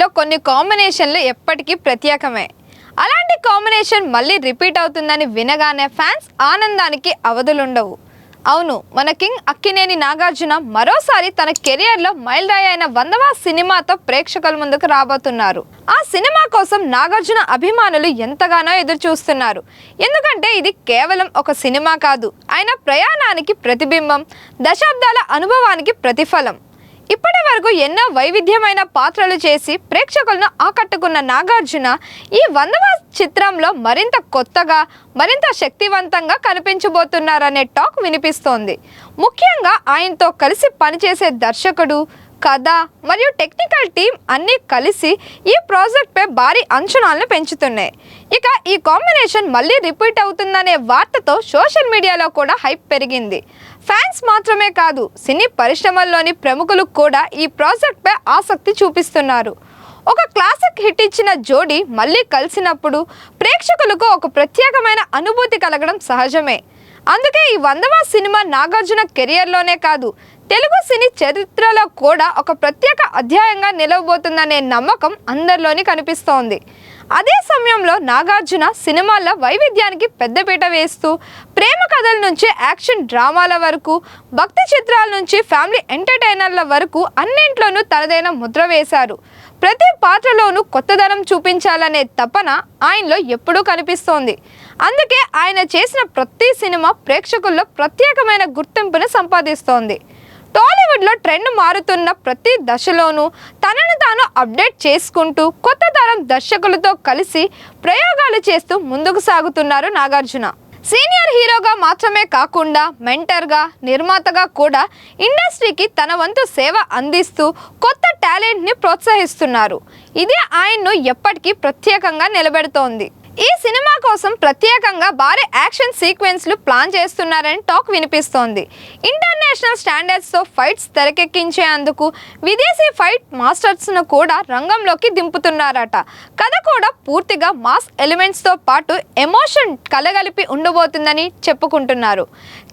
సినిమాల్లో కొన్ని కాంబినేషన్లు ఎప్పటికీ ప్రత్యేకమే. అలాంటి కాంబినేషన్ మళ్ళీ రిపీట్ అవుతుందని వినగానే ఫ్యాన్స్ ఆనందానికి అవధులుండవు. అవును, మన కింగ్ అక్కినేని నాగార్జున మరోసారి తన కెరియర్లో మైలురాయి అయిన 100వ సినిమాతో ప్రేక్షకుల ముందుకు రాబోతున్నారు. ఆ సినిమా కోసం నాగార్జున అభిమానులు ఎంతగానో ఎదురు చూస్తున్నారు. ఎందుకంటే ఇది కేవలం ఒక సినిమా కాదు, ఆయన ప్రయాణానికి ప్రతిబింబం, దశాబ్దాల అనుభవానికి ప్రతిఫలం. ఇప్పటి వరకు ఎన్నో వైవిధ్యమైన పాత్రలు చేసి ప్రేక్షకులను ఆకట్టుకున్న నాగార్జున ఈ 100వ చిత్రంలో మరింత కొత్తగా, మరింత శక్తివంతంగా కనిపించబోతున్నారనే టాక్ వినిపిస్తోంది. ముఖ్యంగా ఆయనతో కలిసి పనిచేసే దర్శకుడు, కథ మరియు టెక్నికల్ టీం అన్నీ కలిసి ఈ ప్రాజెక్ట్పై భారీ అంచనాలను పెంచుతున్నాయి. ఇక ఈ కాంబినేషన్ మళ్ళీ రిపీట్ అవుతుందనే వార్తతో సోషల్ మీడియాలో కూడా హైప్ పెరిగింది. ఫ్యాన్స్ మాత్రమే కాదు, సినీ పరిశ్రమల్లోని ప్రముఖులు కూడా ఈ ప్రాజెక్ట్పై ఆసక్తి చూపిస్తున్నారు. ఒక క్లాసిక్ హిట్ ఇచ్చిన జోడీ మళ్ళీ కలిసినప్పుడు ప్రేక్షకులకు ఒక ప్రత్యేకమైన అనుభూతి కలగడం సహజమే. అందుకే ఈ 100వ సినిమా నాగార్జున కెరియర్లోనే కాదు, తెలుగు సినీ చరిత్రలో కూడా ఒక ప్రత్యేక అధ్యాయంగా నిలవబోతుందనే నమ్మకం అందరిలోని కనిపిస్తోంది. అదే సమయంలో నాగార్జున సినిమాల వైవిధ్యానికి పెద్దపీట వేస్తూ ప్రేమ కథల నుంచి యాక్షన్ డ్రామాల వరకు, భక్తి చిత్రాల నుంచి ఫ్యామిలీ ఎంటర్టైనర్ల వరకు అన్నింట్లోనూ తనదైన ముద్ర వేశారు. ప్రతి పాత్రలోనూ కొత్తదనం చూపించాలనే తపన ఆయనలో ఎప్పుడూ కనిపిస్తోంది. అందుకే ఆయన చేసిన ప్రతి సినిమా ప్రేక్షకుల్లో ప్రత్యేకమైన గుర్తింపును సంపాదిస్తోంది. టాలీవుడ్లో ట్రెండ్ మారుతున్న ప్రతి దశలోనూ తనను తాను అప్డేట్ చేసుకుంటూ కొత్త తరం దర్శకులతో కలిసి ప్రయోగాలు చేస్తూ ముందుకు సాగుతున్నారు నాగార్జున. సీనియర్ హీరోగా మాత్రమే కాకుండా మెంటర్గా, నిర్మాతగా కూడా ఇండస్ట్రీకి తన వంతు సేవ అందిస్తూ కొత్త టాలెంట్ని ప్రోత్సహిస్తున్నారు. ఇదే ఆయన్ను ఎప్పటికీ ప్రత్యేకంగా నిలబెడుతోంది. ఈ సినిమా కోసం ప్రత్యేకంగా భారీ యాక్షన్ సీక్వెన్స్లు ప్లాన్ చేస్తున్నారని టాక్ వినిపిస్తోంది. ఇంటర్నేషనల్ స్టాండర్డ్స్తో ఫైట్స్ తెరకెక్కించేందుకు విదేశీ ఫైట్ మాస్టర్స్ను కూడా రంగంలోకి దింపుతున్నారట. కథ కూడా పూర్తిగా మాస్ ఎలిమెంట్స్తో పాటు ఎమోషన్ కలగలిపి ఉండబోతుందని చెప్పుకుంటున్నారు.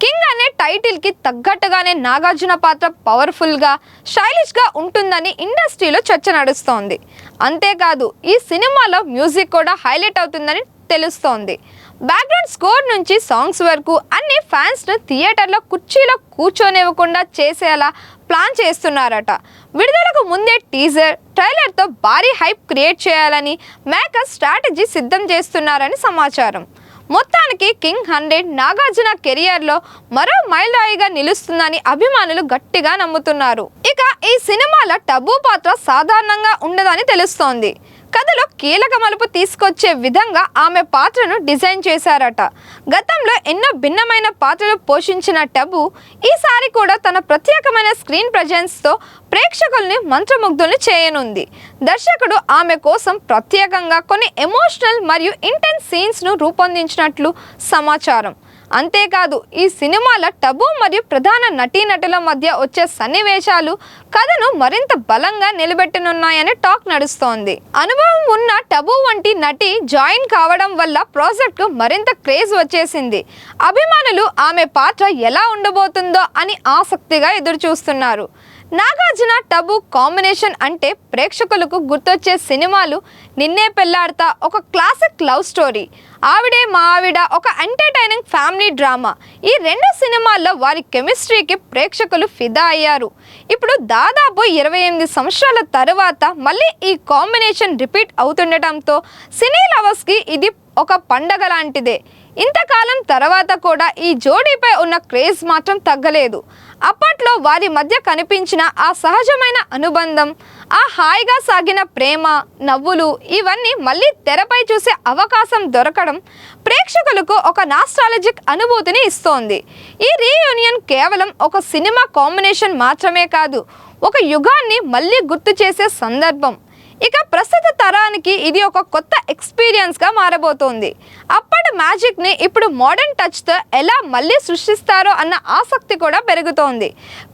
కింగ్ అనే టైటిల్కి తగ్గట్టుగానే నాగార్జున పాత్ర పవర్ఫుల్గా, స్టైలిష్గా ఉంటుందని ఇండస్ట్రీలో చర్చ నడుస్తోంది. అంతేకాదు, ఈ సినిమాలో మ్యూజిక్ కూడా హైలైట్ అవుతుందని తెలుస్తోంది. బ్యాక్గ్రౌండ్ స్కోర్ నుంచి సాంగ్స్ వరకు అన్ని ఫ్యాన్స్ను థియేటర్లో కుర్చీలో కూర్చోనివ్వకుండా చేసేలా ప్లాన్ చేస్తున్నారట. విడుదలకు ముందే టీజర్, ట్రైలర్తో భారీ హైప్ క్రియేట్ చేయాలని మేకర్స్ స్ట్రాటజీ సిద్ధం చేస్తున్నారని సమాచారం. మొత్తానికి కింగ్ 100 నాగార్జున కెరియర్లో మరో మైలురాయిగా నిలుస్తుందని అభిమానులు గట్టిగా నమ్ముతున్నారు. ఇక ఈ సినిమాలో టబు పాత్ర సాధారణంగా ఉండదని తెలుస్తోంది. కథలో కీలక మలుపు తీసుకొచ్చే విధంగా ఆమె పాత్రను డిజైన్ చేశారట. గతంలో ఎన్నో భిన్నమైన పాత్రలు పోషించిన టబు ఈసారి కూడా తన ప్రత్యేకమైన స్క్రీన్ ప్రెజెన్స్తో ప్రేక్షకుల్ని మంత్రముగ్ధుల్ని చేయనుంది. దర్శకుడు ఆమె కోసం ప్రత్యేకంగా కొన్ని ఎమోషనల్ మరియు ఇంటెన్స్ సీన్స్ను రూపొందించినట్లు సమాచారం. అంతేకాదు, ఈ సినిమాలో టబు మరియు ప్రధాన నటీనటుల మధ్య వచ్చే సన్నివేశాలు కథను మరింత బలంగా నిలబెట్టనున్నాయని టాక్ నడుస్తోంది. అనుభవం ఉన్న టబు వంటి నటి జాయిన్ కావడం వల్ల ప్రాజెక్టుకు మరింత క్రేజ్ వచ్చేసింది. అభిమానులు ఆమె పాత్ర ఎలా ఉండబోతుందో అని ఆసక్తిగా ఎదురుచూస్తున్నారు. నాగార్జున టబు కాంబినేషన్ అంటే ప్రేక్షకులకు గుర్తొచ్చే సినిమాలు నిన్నే పెళ్లాడతా ఒక క్లాసిక్ లవ్ స్టోరీ, ఆవిడే మా ఆవిడ ఒక ఎంటర్టైనింగ్ ఫ్యామిలీ డ్రామా. ఈ రెండు సినిమాల్లో వారి కెమిస్ట్రీకి ప్రేక్షకులు ఫిదా అయ్యారు. ఇప్పుడు దాదాపు 28 సంవత్సరాల తర్వాత మళ్ళీ ఈ కాంబినేషన్ రిపీట్ అవుతుండటంతో సినీ లవర్స్కి ఇది ఒక పండగ లాంటిదే. ఇంతకాలం తర్వాత కూడా ఈ జోడీపై ఉన్న క్రేజ్ మాత్రం తగ్గలేదు. అప్పట్లో వారి మధ్య కనిపించిన ఆ సహజమైన అనుబంధం, ఆ హాయిగా సాగిన ప్రేమ, నవ్వులు ఇవన్నీ మళ్ళీ తెరపై చూసే అవకాశం దొరకడం ప్రేక్షకులకు ఒక నాస్టాలజిక్ అనుభూతిని ఇస్తోంది. ఈ రీయూనియన్ కేవలం ఒక సినిమా కాంబినేషన్ మాత్రమే కాదు, ఒక యుగాన్ని మళ్ళీ గుర్తు చేసే సందర్భం. ఇక ప్రస్తుత తరానికి ఇది ఒక కొత్త ఎక్స్పీరియన్స్గా మారబోతోంది. అప్పటి మ్యాజిక్ని ఇప్పుడు మోడర్న్ టచ్తో ఎలా మళ్ళీ సృష్టిస్తారో అన్న ఆసక్తి కూడా పెరుగుతోంది.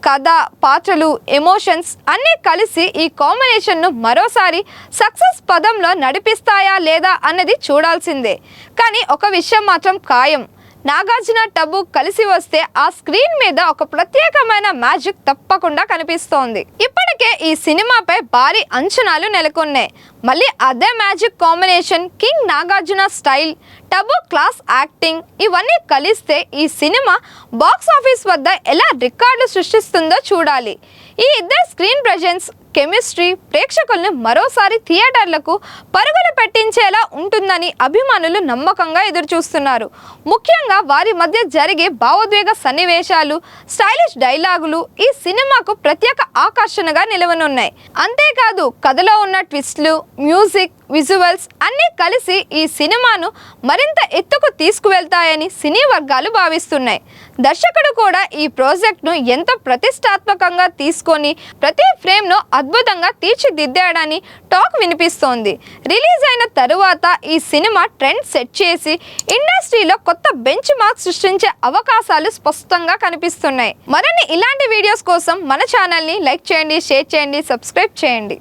కథ, పాత్రలు, ఎమోషన్స్ అన్నీ కలిసి ఈ కాంబినేషన్ను మరోసారి సక్సెస్ పదంలో నడిపిస్తాయా లేదా అన్నది చూడాల్సిందే. కానీ ఒక విషయం మాత్రం ఖాయం, నాగార్జున టబు కలిసి వస్తే ఆ స్క్రీన్ మీద ఒక ప్రత్యేకమైన మ్యాజిక్ తప్పకుండా కనిపిస్తోంది. ఇప్పటికే అందుకే ఈ సినిమాపై భారీ అంచనాలు నెలకొన్నాయి. మళ్ళీ అదే magic combination, king Nagarjuna style, Tabu class acting ఇవన్నీ కలిస్తే ఈ సినిమా బాక్స్ ఆఫీస్ వద్ద ఎలా రికార్డులు సృష్టిస్తుందో చూడాలి. ఈ ఇద్దరు స్క్రీన్ ప్రెజెన్స్, కెమిస్ట్రీ ప్రేక్షకుల్ని మరోసారి థియేటర్లకు పరుగులు పెట్టించేలా ఉంటుందని అభిమానులు నమ్మకంగా ఎదురుచూస్తున్నారు. ముఖ్యంగా వారి మధ్య జరిగే భావోద్వేగ సన్నివేశాలు, స్టైలిష్ డైలాగులు ఈ సినిమాకు ప్రత్యేక ఆకర్షణగా నిలవనున్నాయి. అంతేకాదు కథలో ఉన్న ట్విస్ట్లు, మ్యూజిక్, విజువల్స్ అన్నీ కలిసి ఈ సినిమాను మరింత ఎత్తుకు తీసుకువెళ్తాయని సినీ వర్గాలు భావిస్తున్నాయి. దర్శకుడు కూడా ఈ ప్రాజెక్ట్ను ఎంతో ప్రతిష్టాత్మకంగా తీసుకొని ప్రతి ఫ్రేమ్ను అద్భుతంగా తీర్చిదిద్దాడని టాక్ వినిపిస్తోంది. రిలీజ్ అయిన తరువాత ఈ సినిమా ట్రెండ్ సెట్ చేసి ఇండస్ట్రీలో కొత్త బెంచ్ మార్క్ సృష్టించే అవకాశాలు స్పష్టంగా కనిపిస్తున్నాయి. మరిన్ని ఇలాంటి వీడియోస్ కోసం మన ఛానల్ని లైక్ చేయండి, షేర్ చేయండి, సబ్స్క్రైబ్ చేయండి.